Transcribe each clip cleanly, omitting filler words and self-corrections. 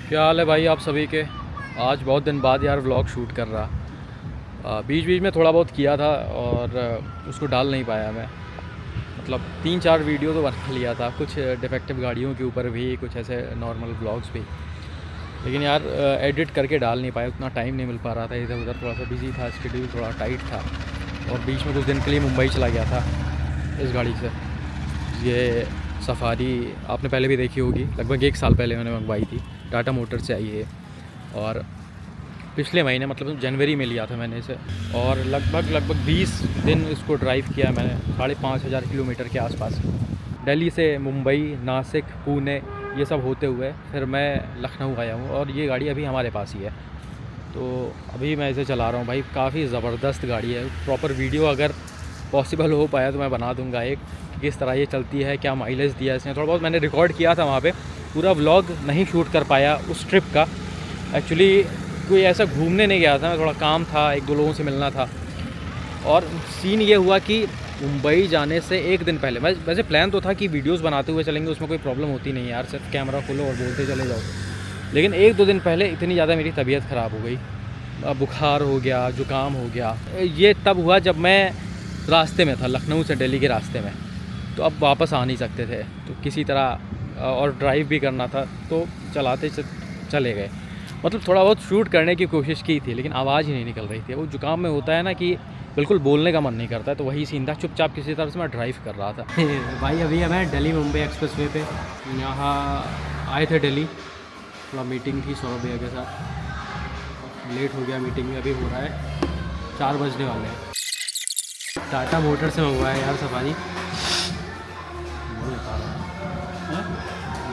क्या हाल है भाई आप सभी के। आज बहुत दिन बाद यार व्लॉग शूट कर रहा। बीच बीच में थोड़ा बहुत किया था और उसको डाल नहीं पाया मैं। मतलब 3-4 वीडियो तो बना लिया था, कुछ डिफेक्टिव गाड़ियों के ऊपर भी, कुछ ऐसे नॉर्मल व्लॉग्स भी। लेकिन यार एडिट करके डाल नहीं पाया, उतना टाइम नहीं मिल पा रहा था। इधर उधर थोड़ा सा बिज़ी था, शेड्यूल थोड़ा टाइट था। और बीच में कुछ दिन के लिए मुंबई चला गया था इस गाड़ी से। ये सफारी आपने पहले भी देखी होगी, लगभग 1 साल पहले मैंने मंगवाई थी। टाटा मोटर से आई है और पिछले महीने मतलब जनवरी में लिया था मैंने इसे। और लगभग 20 दिन इसको ड्राइव किया मैंने, 5,500 किलोमीटर के आसपास। दिल्ली से मुंबई, नासिक, पुणे ये सब होते हुए फिर मैं लखनऊ आया हूँ और ये गाड़ी अभी हमारे पास ही है। तो अभी मैं इसे चला रहा हूँ भाई, काफ़ी ज़बरदस्त गाड़ी है। प्रॉपर वीडियो अगर पॉसिबल हो पाया तो मैं बना दूंगा एक, किस तरह ये चलती है, क्या माइलेज दिया इसने। थोड़ा बहुत मैंने रिकॉर्ड किया था वहाँ पे, पूरा व्लॉग नहीं शूट कर पाया उस ट्रिप का। एक्चुअली कोई ऐसा घूमने नहीं गया था मैं, थोड़ा काम था, 1-2 लोगों से मिलना था। और सीन ये हुआ कि मुंबई जाने से 1 दिन पहले, मैं वैसे प्लान तो था कि वीडियोस बनाते हुए चलेंगे, उसमें कोई प्रॉब्लम होती नहीं यार, सिर्फ कैमरा खोलो और बोलते चले जाओ। लेकिन 1-2 दिन पहले इतनी ज़्यादा मेरी तबीयत ख़राब हो गई, बुखार हो गया, ज़ुकाम हो गया। ये तब हुआ जब मैं रास्ते में था, लखनऊ से दिल्ली के रास्ते में। तो अब वापस आ नहीं सकते थे, तो किसी तरह और ड्राइव भी करना था तो चलाते चले गए। मतलब थोड़ा बहुत शूट करने की कोशिश की थी लेकिन आवाज़ ही नहीं निकल रही थी। वो जुकाम में होता है ना कि बिल्कुल बोलने का मन नहीं करता है, तो वही सीन था। चुपचाप किसी तरह से मैं ड्राइव कर रहा था। भाई अभी हमें दिल्ली मुंबई एक्सप्रेस वे पे यहाँ आए थे दिल्ली, थोड़ा मीटिंग थी सौरभ भैया के साथ। लेट हो गया मीटिंग में, अभी हो रहा है 4 बजने वाले हैं। टाटा मोटर से मंगवाया यार सफारी।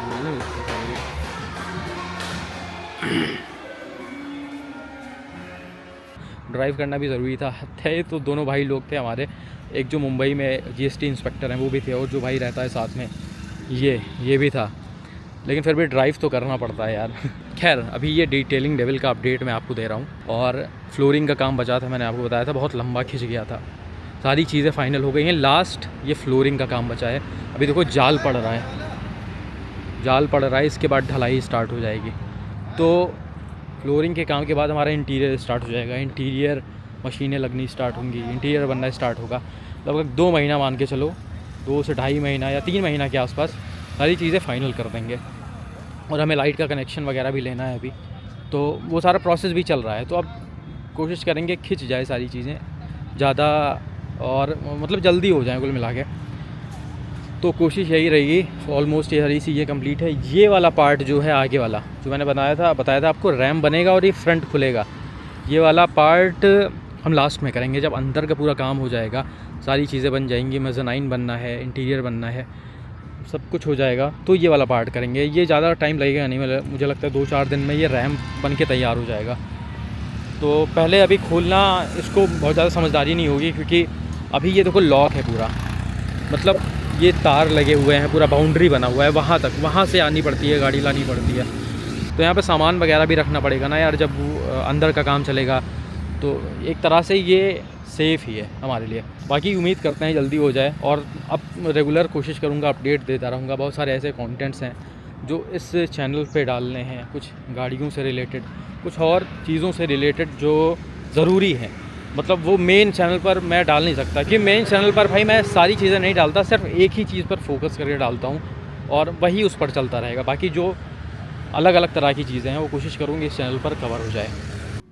मैंने ड्राइव करना भी ज़रूरी था। थे तो दोनों भाई लोग थे हमारे, एक जो मुंबई में जीएसटी इंस्पेक्टर हैं वो भी थे, और जो भाई रहता है साथ में ये भी था। लेकिन फिर भी ड्राइव तो करना पड़ता है यार। खैर अभी ये डिटेलिंग लेवल का अपडेट मैं आपको दे रहा हूँ। और फ्लोरिंग का काम बचा था, मैंने आपको बताया था, बहुत लंबा खिंच गया था। सारी चीज़ें फाइनल हो गई हैं, लास्ट ये फ्लोरिंग का काम बचा है। अभी देखो जाल पड़ रहा है, इसके बाद ढलाई स्टार्ट हो जाएगी। तो फ्लोरिंग के काम के बाद हमारा इंटीरियर स्टार्ट हो जाएगा। इंटीरियर मशीनें लगनी स्टार्ट होंगी, इंटीरियर बनना स्टार्ट होगा। लगभग 2 महीना मान के चलो, 2 से ढाई महीना या 3 महीना के आसपास सारी चीज़ें फाइनल कर देंगे। और हमें लाइट का कनेक्शन वगैरह भी लेना है अभी, तो वो सारा प्रोसेस भी चल रहा है। तो अब कोशिश करेंगे खिंच जाए सारी चीज़ें ज़्यादा, और मतलब जल्दी हो जाए कुल मिला के। तो कोशिश यही रहेगी। ऑलमोस्ट ये सारी चीज़ें कंप्लीट है। ये वाला पार्ट जो है आगे वाला, जो मैंने बताया था आपको, रैम बनेगा और ये फ्रंट खुलेगा। ये वाला पार्ट हम लास्ट में करेंगे, जब अंदर का पूरा काम हो जाएगा, सारी चीज़ें बन जाएंगी, मेज़ानाइन बनना है, इंटीरियर बनना है, सब कुछ हो जाएगा तो ये वाला पार्ट करेंगे। ये ज़्यादा टाइम लगेगा नहीं, मुझे लगता है 2-4 दिन में ये रैम बन के तैयार हो जाएगा। तो पहले अभी खोलना इसको बहुत ज़्यादा समझदारी नहीं होगी, क्योंकि अभी ये देखो लॉक है पूरा, मतलब ये तार लगे हुए हैं, पूरा बाउंड्री बना हुआ है वहाँ तक, वहाँ से आनी पड़ती है, गाड़ी लानी पड़ती है। तो यहाँ पे सामान वगैरह भी रखना पड़ेगा ना यार, जब अंदर का काम चलेगा। तो एक तरह से ये सेफ़ ही है हमारे लिए। बाकी उम्मीद करते हैं जल्दी हो जाए। और अब रेगुलर कोशिश करूँगा, अपडेट देता रहूँगा। बहुत सारे ऐसे कंटेंट्स हैं जो इस चैनल पे डालने हैं, कुछ गाड़ियों से रिलेटेड, कुछ और चीज़ों से रिलेटेड जो ज़रूरी हैं। मतलब वो मेन चैनल पर मैं डाल नहीं सकता, कि मेन चैनल पर भाई मैं सारी चीज़ें नहीं डालता, सिर्फ एक ही चीज़ पर फोकस करके डालता हूँ और वही उस पर चलता रहेगा। बाकी जो अलग अलग तरह की चीज़ें हैं वो कोशिश करूँगी इस चैनल पर कवर हो जाए।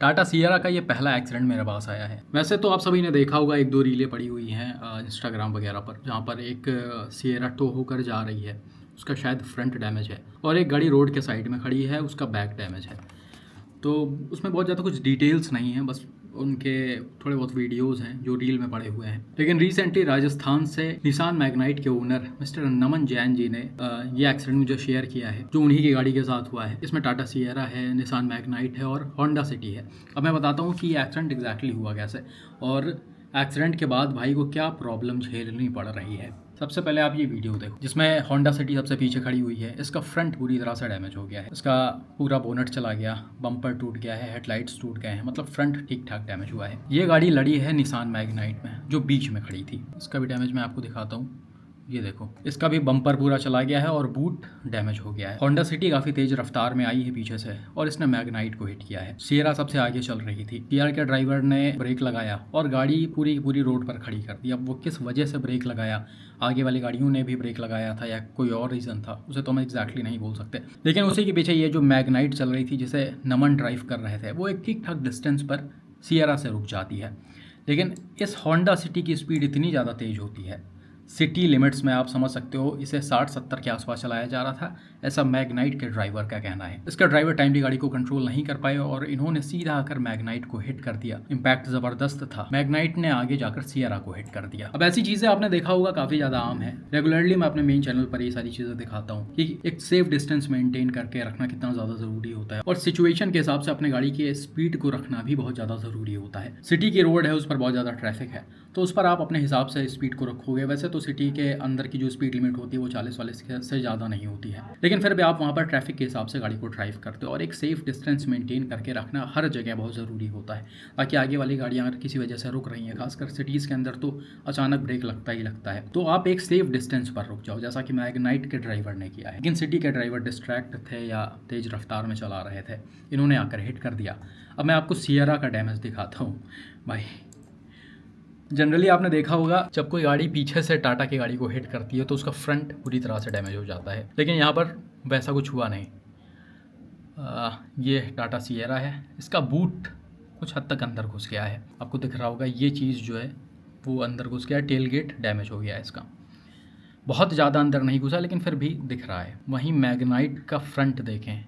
टाटा सियरा का ये पहला एक्सीडेंट मेरे पास आया है। वैसे तो आप सभी ने देखा होगा, 1-2 रीलें पड़ी हुई हैं इंस्टाग्राम वगैरह पर, जहाँ पर एक सियरा टो होकर जा रही है, उसका शायद फ्रंट डैमेज है, और एक गाड़ी रोड के साइड में खड़ी है, उसका बैक डैमेज है। तो उसमें बहुत ज़्यादा कुछ डिटेल्स नहीं हैं, बस उनके थोड़े बहुत वीडियोस हैं जो रील में पड़े हुए हैं। लेकिन रिसेंटली राजस्थान से निसान मैग्नाइट के ओनर मिस्टर नमन जैन जी ने ये एक्सीडेंट मुझे शेयर किया है, जो उन्हीं की गाड़ी के साथ हुआ है। इसमें टाटा सियरा है, निसान मैग्नाइट है और होंडा सिटी है। अब मैं बताता हूँ कि ये एक्सीडेंट एग्जैक्टली हुआ कैसे, और एक्सीडेंट के बाद भाई को क्या प्रॉब्लम झेलनी पड़ रही है। सबसे पहले आप ये वीडियो देखो, जिसमें होंडा सिटी सबसे पीछे खड़ी हुई है। इसका फ्रंट पूरी तरह से डैमेज हो गया है, इसका पूरा बोनट चला गया, बम्पर टूट गया है, हेडलाइट्स टूट गए हैं, मतलब फ्रंट ठीक ठाक डैमेज हुआ है। ये गाड़ी लड़ी है निसान मैग्नाइट में, जो बीच में खड़ी थी। इसका भी डैमेज मैं आपको दिखाता हूँ। ये देखो, इसका भी बम्पर पूरा चला गया है और बूट डैमेज हो गया है। होंडा सिटी काफी तेज रफ्तार में आई है पीछे से और इसने मैग्नाइट को हिट किया है। सियरा सबसे आगे चल रही थी। सियरा के ड्राइवर ने ब्रेक लगाया और गाड़ी पूरी की पूरी रोड पर खड़ी कर दी। अब वो किस वजह से ब्रेक लगाया, आगे वाली गाड़ियों ने भी ब्रेक लगाया था या कोई और रीज़न था, उसे तो हम एग्जैक्टली नहीं बोल सकते। लेकिन उसी के पीछे ये जो मैग्नाइट चल रही थी जिसे नमन ड्राइव कर रहे थे, वो एक ठीक ठाक डिस्टेंस पर सियरा से रुक जाती है। लेकिन इस होंडा सिटी की स्पीड इतनी ज़्यादा तेज़ होती है, सिटी लिमिट्स में आप समझ सकते हो इसे 60-70 के आसपास चलाया जा रहा था, ऐसा मैग्नाइट के ड्राइवर का कहना है। इसका ड्राइवर टाइमली गाड़ी को कंट्रोल नहीं कर पाए और इन्होंने सीधा आकर मैग्नाइट को हिट कर दिया। इम्पैक्ट ज़बरदस्त था। मैग्नाइट ने आगे जाकर सियरा को हिट कर दिया। अब ऐसी चीज़ें आपने देखा होगा काफ़ी ज़्यादा आम है। रेगुलरली मैं अपने मेन चैनल पर ये सारी चीज़ें दिखाता हूँ कि एक सेफ डिस्टेंस मेंटेन करके रखना कितना ज़्यादा ज़रूरी होता है और सिचुएशन के हिसाब से अपने गाड़ी की स्पीड को रखना भी बहुत ज़्यादा ज़रूरी होता है। सिटी की रोड है, उस पर बहुत ज़्यादा ट्रैफिक है, तो उस पर आप अपने हिसाब से स्पीड को रखोगे। वैसे तो सिटी के अंदर की जो स्पीड लिमिट होती है वो 40 से ज़्यादा नहीं होती है, लेकिन फिर भी आप वहाँ पर ट्रैफिक के हिसाब से गाड़ी को ड्राइव करते हो और एक सेफ डिस्टेंस मेंटेन करके रखना हर जगह बहुत ज़रूरी होता है, ताकि आगे वाली गाड़ियाँ अगर किसी वजह से रुक रही हैं, खासकर सिटीज़ के अंदर तो अचानक ब्रेक लगता ही लगता है, तो आप एक सेफ डिस्टेंस पर रुक जाओ, जैसा कि मैग्नाइट के ड्राइवर ने किया है। लेकिन सिटी के ड्राइवर डिस्ट्रैक्ट थे या तेज़ रफ्तार में चला रहे थे, इन्होंने आकर हिट कर दिया। अब मैं आपको सियरा का डैमेज दिखाता हूँ। भाई जनरली आपने देखा होगा जब कोई गाड़ी पीछे से टाटा की गाड़ी को हिट करती है तो उसका फ्रंट पूरी तरह से डैमेज हो जाता है, लेकिन यहाँ पर वैसा कुछ हुआ नहीं। ये टाटा सियरा है, इसका बूट कुछ हद तक अंदर घुस गया है, आपको दिख रहा होगा ये चीज़ जो है वो अंदर घुस गया, टेल गेट डैमेज हो गया है इसका। बहुत ज़्यादा अंदर नहीं घुसा लेकिन फिर भी दिख रहा है। वहीं मैग्नाइट का फ्रंट देखें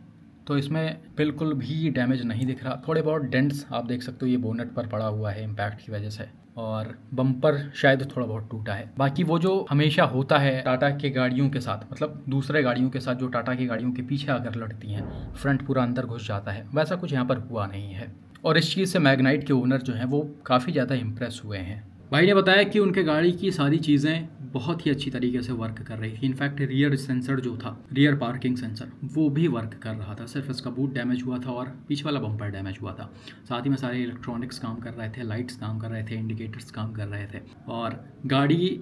तो इसमें बिल्कुल भी डैमेज नहीं दिख रहा। थोड़े बहुत डेंट्स आप देख सकते हो, ये बोनेट पर पड़ा हुआ है इम्पैक्ट की वजह से, और बम्पर शायद थोड़ा बहुत टूटा है। बाकी वो जो हमेशा होता है टाटा के गाड़ियों के साथ, मतलब दूसरे गाड़ियों के साथ जो टाटा की गाड़ियों के पीछे आकर लड़ती हैं, फ्रंट पूरा अंदर घुस जाता है, वैसा कुछ यहाँ पर हुआ नहीं है। और इस चीज़ से मैग्नाइट के ओनर जो हैं वो काफ़ी ज़्यादा इम्प्रेस हुए हैं। भाई ने बताया कि उनके गाड़ी की सारी चीज़ें बहुत ही अच्छी तरीके से वर्क कर रही थी। इनफैक्ट रियर सेंसर जो था, रियर पार्किंग सेंसर, वो भी वर्क कर रहा था। सिर्फ इसका बूट डैमेज हुआ था और पीछे वाला बम्पर डैमेज हुआ था। साथ ही में सारे इलेक्ट्रॉनिक्स काम कर रहे थे, लाइट्स काम कर रहे थे, इंडिकेटर्स काम कर रहे थे और गाड़ी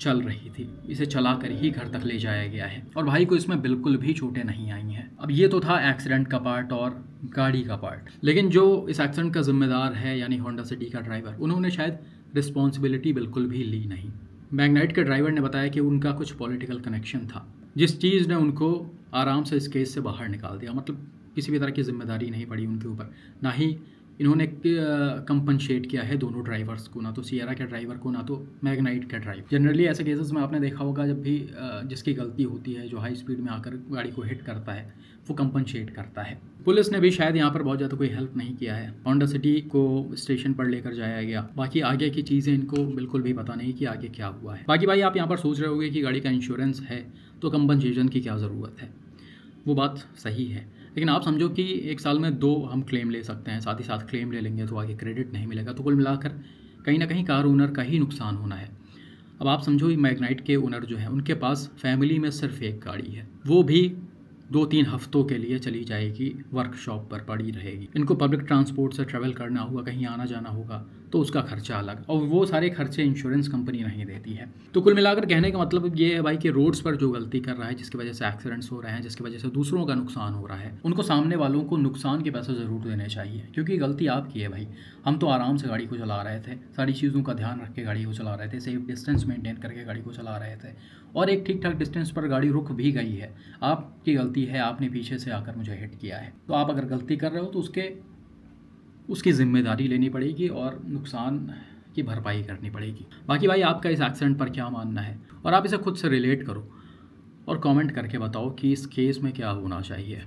चल रही थी। इसे चलाकर ही घर तक ले जाया गया है और भाई को इसमें बिल्कुल भी चोटें नहीं आई हैं। अब ये तो था एक्सीडेंट का पार्ट और गाड़ी का पार्ट, लेकिन जो इस एक्सीडेंट का जिम्मेदार है यानी होंडा सिटी का ड्राइवर, उन्होंने शायद रिस्पॉन्सिबिलिटी बिल्कुल भी ली नहीं। मैग्नाइट के ड्राइवर ने बताया कि उनका कुछ पॉलिटिकल कनेक्शन था, जिस चीज़ ने उनको आराम से इस केस से बाहर निकाल दिया। मतलब किसी भी तरह की जिम्मेदारी नहीं पड़ी उनके ऊपर, ना ही इन्होंने कंपनसेट किया है दोनों ड्राइवर्स को, ना तो सियरा के ड्राइवर को ना तो मैग्नाइट के ड्राइवर। जनरली ऐसे केसेस में आपने देखा होगा जब भी जिसकी गलती होती है, जो हाई स्पीड में आकर गाड़ी को हिट करता है, वो कंपनसेट करता है। पुलिस ने भी शायद यहाँ पर बहुत ज़्यादा कोई हेल्प नहीं किया है। होंडा सिटी को स्टेशन पर लेकर जाया गया, बाकी आगे की चीज़ें इनको बिल्कुल भी पता नहीं कि आगे क्या हुआ है। बाकी भाई आप यहाँ पर सोच रहे होंगे कि गाड़ी का इंश्योरेंस है तो कंपनसेशन की क्या ज़रूरत है। वो बात सही है, लेकिन आप समझो कि एक साल में 2 हम क्लेम ले सकते हैं, साथ ही साथ क्लेम ले लेंगे तो आगे क्रेडिट नहीं मिलेगा, तो कुल मिलाकर कहीं ना कहीं कार ओनर का ही नुकसान होना है। अब आप समझो कि मैग्नाइट के ओनर जो है उनके पास फैमिली में सिर्फ एक गाड़ी है, वो भी 2-3 हफ्तों के लिए चली जाएगी, वर्कशॉप पर पड़ी रहेगी। इनको पब्लिक ट्रांसपोर्ट से ट्रैवल करना होगा, कहीं आना जाना होगा तो उसका खर्चा अलग, और वो सारे खर्चे इंश्योरेंस कंपनी नहीं देती है। तो कुल मिलाकर कहने का मतलब ये है भाई कि रोड्स पर जो गलती कर रहा है, जिसकी वजह से एक्सीडेंट्स हो रहे हैं, जिसकी वजह से दूसरों का नुकसान हो रहा है, उनको सामने वालों को नुकसान के पैसे ज़रूर देने चाहिए, क्योंकि गलती आपकी है भाई। हम तो आराम से गाड़ी को चला रहे थे, सारी चीज़ों का ध्यान रख के गाड़ी को चला रहे थे, सेफ डिस्टेंस मेंटेन करके गाड़ी को चला रहे थे और एक ठीक ठाक डिस्टेंस पर गाड़ी रुक भी गई है। आपकी गलती है, आपने पीछे से आकर मुझे हिट किया है, तो आप अगर गलती कर रहे हो तो उसकी जिम्मेदारी लेनी पड़ेगी और नुकसान की भरपाई करनी पड़ेगी। बाकी भाई आपका इस एक्सीडेंट पर क्या मानना है और आप इसे खुद से रिलेट करो और कमेंट करके बताओ कि इस केस में क्या होना चाहिए।